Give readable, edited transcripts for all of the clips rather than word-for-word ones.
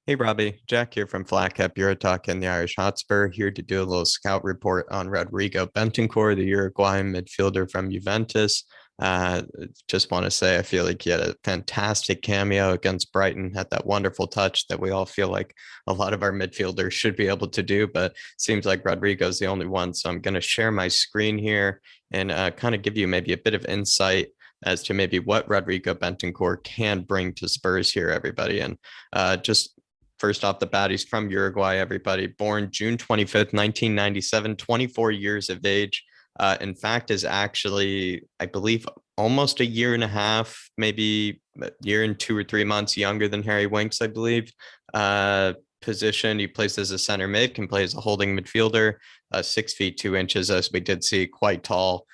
Hey Robbie, Jack here from Flat Cap Eurotalk and the Irish Hotspur, here to do a little scout report on Rodrigo Bentancur, the Uruguayan midfielder from Juventus. Uh, just want to say I feel like he had a fantastic cameo against Brighton, had that wonderful touch that we all feel like a lot of our midfielders should be able to do, but seems like Rodrigo's the only one. So I'm going to share my screen here and kind of give you maybe a bit of insight as to maybe what Rodrigo Bentancur can bring to Spurs here, everybody. And just first off the bat, he's from Uruguay, everybody. Born June 25th, 1997, 24 years of age. In fact, is actually, I believe, almost a year and a half, maybe a year and 2 or 3 months younger than Harry Winks, I believe. Position, he plays as a center mid, can play as a holding midfielder, 6 feet 2 inches, as we did see, quite tall.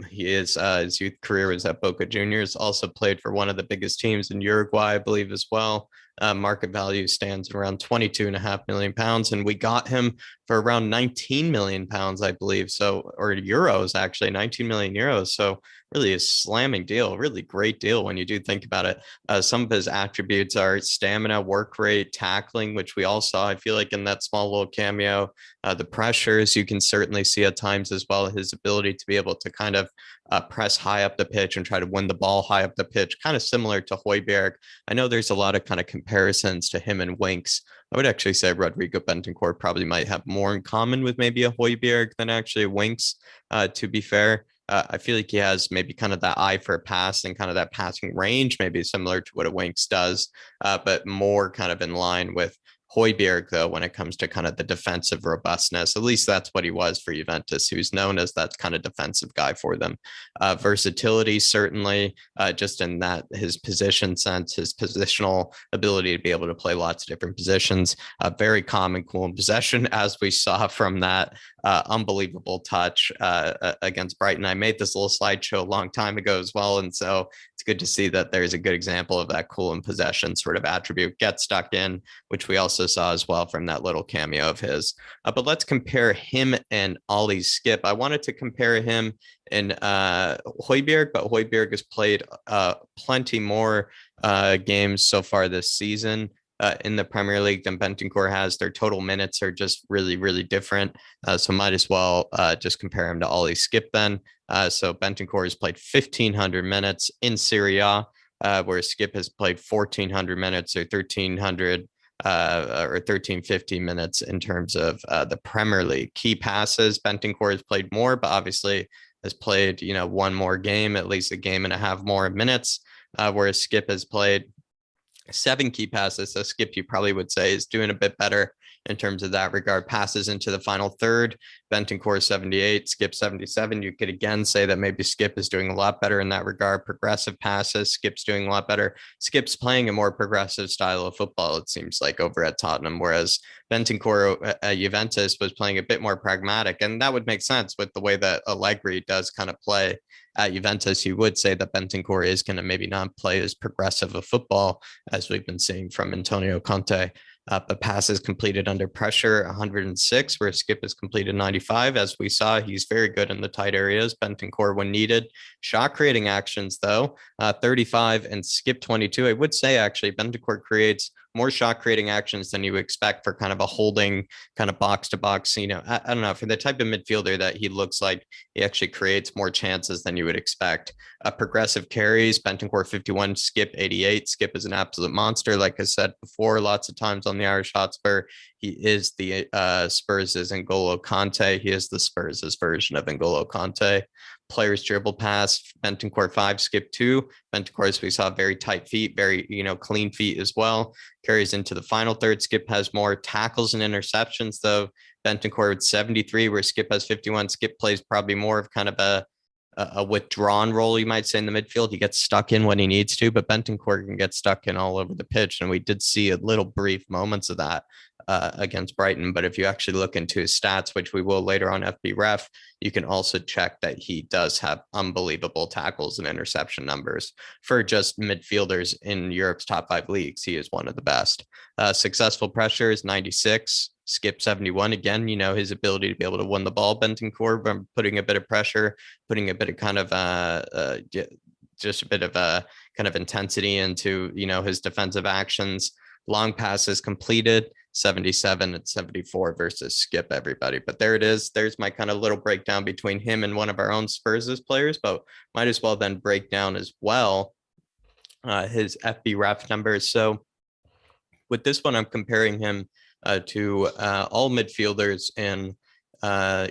He is his youth career was at Boca Juniors. Also played for one of the biggest teams in Uruguay, I believe, as well. Market value stands around 22.5 million pounds, and we got him for around 19 million pounds, I believe. So, or euros, actually, 19 million euros. So, really a slamming deal, really great deal when you do think about it. Some of his attributes are stamina, work rate, tackling, which we all saw, I feel like, in that small little cameo. The pressures you can certainly see at times as well. His ability to be able to kind of press high up the pitch and try to win the ball high up the pitch, kind of similar to Højbjerg. I know there's a lot of kind of comparisons to him and Winks. I would actually say Rodrigo Bentancur probably might have more in common with maybe a Højbjerg than actually a Winks, to be fair. I feel like he has maybe kind of that eye for a pass and kind of that passing range, maybe similar to what a Winks does, but more kind of in line with Højbjerg, though, when it comes to kind of the defensive robustness. At least that's what he was for Juventus. He was known as that kind of defensive guy for them. Versatility, certainly, just in that his position sense, his positional ability to be able to play lots of different positions. Very calm and cool in possession, as we saw from that unbelievable touch against Brighton. I made this little slideshow a long time ago as well. And so it's good to see that there's a good example of that cool in possession sort of attribute. Get stuck in, which we also saw as well from that little cameo of his. But let's compare him and Ollie Skip. I wanted to compare him and Højbjerg, but Højbjerg has played plenty more games so far this season. In the Premier League than Bentancur has. Their total minutes are just really, really different. So might as well just compare him to Ollie Skip then. So Bentancur has played 1,500 minutes in Serie A, whereas Skip has played 1,400 minutes or 1,300 or 1,350 minutes in terms of the Premier League. Key passes, Bentancur has played more, but obviously has played, one more game, at least a game and a half more minutes, whereas Skip has played 7 key passes. So Skip, you probably would say, is doing a bit better in terms of that regard. Passes into the final third, Bentancur 78, Skip 77. You could again say that maybe Skip is doing a lot better in that regard. Progressive passes, Skip's doing a lot better. Skip's playing a more progressive style of football, it seems like, over at Tottenham, whereas Bentancur at Juventus was playing a bit more pragmatic. And that would make sense with the way that Allegri does kind of play at Juventus. You would say that Bentancur is going to maybe not play as progressive a football as we've been seeing from Antonio Conte. But passes completed under pressure, 106, where Skip has completed 95. As we saw, he's very good in the tight areas. Bentancur when needed. Shot creating actions, though, 35 and Skip 22. I would say, actually, Bentancur creates more shot creating actions than you expect for kind of a holding kind of box to box. I don't know, for the type of midfielder that he looks like, he actually creates more chances than you would expect. Progressive carries, Bentancur 51, Skip 88. Skip is an absolute monster. Like I said before, lots of times on the Irish Hotspur, he is the Spurs' N'Golo Kante. He is the Spurs' version of N'Golo Kante. Players dribble pass, Bentancur 5, Skip 2. Bentancur, as we saw, very tight feet, very, clean feet as well. Carries into the final third. Skip has more tackles and interceptions, though. Bentancur with 73, where Skip has 51. Skip plays probably more of kind of a withdrawn role, you might say, in the midfield. He gets stuck in when he needs to, but Bentancur can get stuck in all over the pitch. And we did see a little brief moments of that against Brighton. But if you actually look into his stats, which we will later on FB Ref, you can also check that he does have unbelievable tackles and interception numbers for just midfielders in Europe's top 5 leagues. He is one of the best. Successful pressures, 96. Skip 71. Again, his ability to be able to win the ball, Bentancur, from putting a bit of pressure, putting a bit of kind of just a bit of a kind of intensity into, his defensive actions. Long passes completed, 77 and 74 versus Skip, everybody. But there it is. There's my kind of little breakdown between him and one of our own Spurs players, but might as well then break down as well his FB ref numbers. So with this one, I'm comparing him to all midfielders in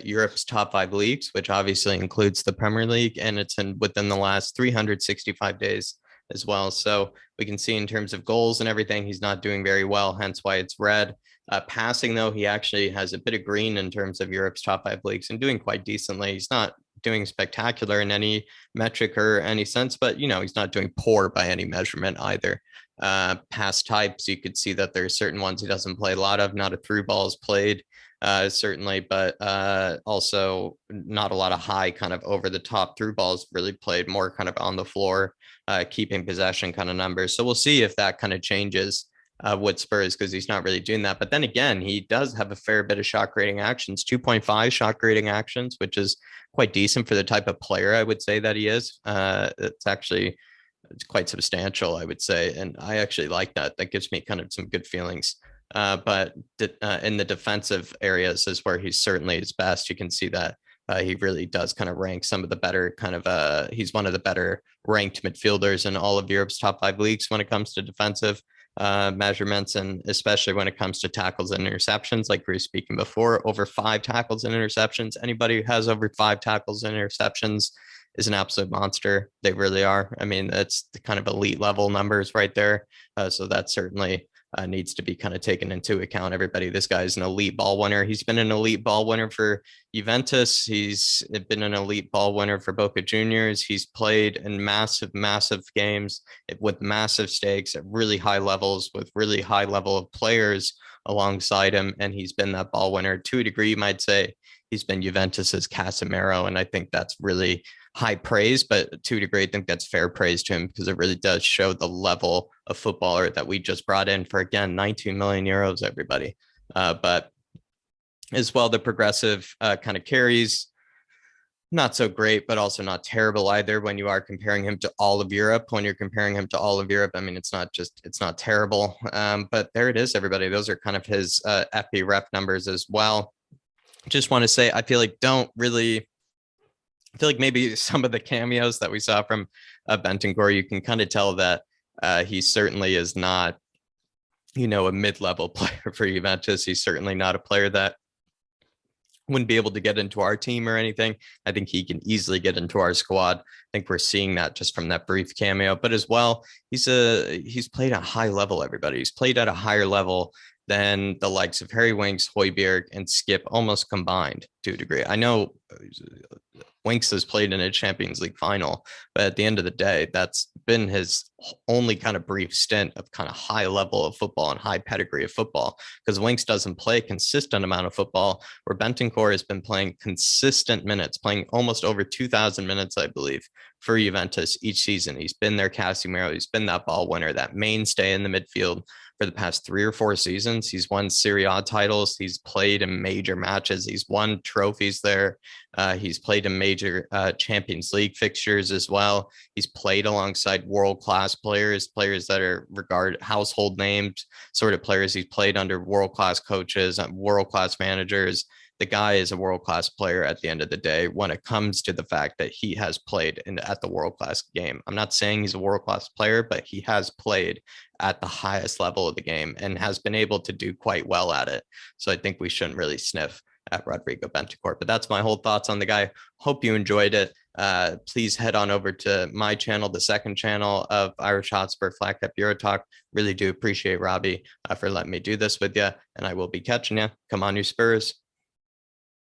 Europe's top 5 leagues, which obviously includes the Premier League, and it's within the last 365 days as well. So we can see in terms of goals and everything, he's not doing very well, hence why it's red. Passing, though, he actually has a bit of green in terms of Europe's top 5 leagues and doing quite decently. He's not doing spectacular in any metric or any sense, but, he's not doing poor by any measurement either. Pass types, you could see that there's certain ones he doesn't play a lot of, not a through balls played, certainly, but also not a lot of high kind of over the top through balls really played, more kind of on the floor, keeping possession kind of numbers. So we'll see if that kind of changes with Spurs, because he's not really doing that. But then again, he does have a fair bit of shot creating actions, 2.5 shot creating actions, which is quite decent for the type of player I would say that he is. It's quite substantial, I would say. And I actually like that. That gives me kind of some good feelings. But in the defensive areas is where he's certainly his best. You can see that he really does kind of rank some of the better kind of, he's one of the better ranked midfielders in all of Europe's top 5 leagues when it comes to defensive measurements, and especially when it comes to tackles and interceptions, like we were speaking before, over 5 tackles and interceptions. Anybody who has over 5 tackles and interceptions is an absolute monster. They really are. I mean, that's the kind of elite level numbers right there. So that certainly needs to be kind of taken into account. Everybody, this guy is an elite ball winner. He's been an elite ball winner for Juventus. He's been an elite ball winner for Boca Juniors. He's played in massive games with massive stakes at really high levels with really high level of players alongside him. And he's been that ball winner to a degree. You might say he's been Juventus's Casemiro. And I think that's really high praise, but to a degree, I think that's fair praise to him, because it really does show the level of footballer that we just brought in for, again, 19 million euros, everybody. But as well, the progressive kind of carries, not so great, but also not terrible either when you are comparing him to all of Europe. When you're comparing him to all of Europe, I mean, it's not terrible. But there it is, everybody. Those are kind of his FP rep numbers as well. Just want to say, I feel like maybe some of the cameos that we saw from Bentancur, you can kind of tell that he certainly is not, a mid-level player for Juventus. He's certainly not a player that wouldn't be able to get into our team or anything. I think he can easily get into our squad. I think we're seeing that just from that brief cameo. But as well, he's played at a high level, everybody. He's played at a higher level than the likes of Harry Winks, Højbjerg, and Skip almost combined to a degree. I know Winks has played in a Champions League final, but at the end of the day, that's been his only kind of brief stint of kind of high level of football and high pedigree of football, because Winks doesn't play a consistent amount of football, where Bentancur has been playing consistent minutes, playing almost over 2,000 minutes, I believe, for Juventus each season. He's been their Casemiro. He's been that ball winner, that mainstay in the midfield for the past 3 or 4 seasons. He's won Serie A titles. He's played in major matches. He's won trophies there. He's played in major Champions League fixtures as well. He's played alongside world-class players that are regarded household names, sort of players. He's played under world-class coaches, world-class managers. The guy is a world-class player at the end of the day when it comes to the fact that he has played at the world-class game. I'm not saying he's a world-class player, but he has played at the highest level of the game and has been able to do quite well at it. So I think we shouldn't really sniff at Rodrigo Bentancur. But that's my whole thoughts on the guy. Hope you enjoyed it. Please head on over to my channel, the second channel of Irish Hotspur Flat Cap Euro Talk. Really do appreciate Robbie for letting me do this with you. And I will be catching you. Come on, you Spurs.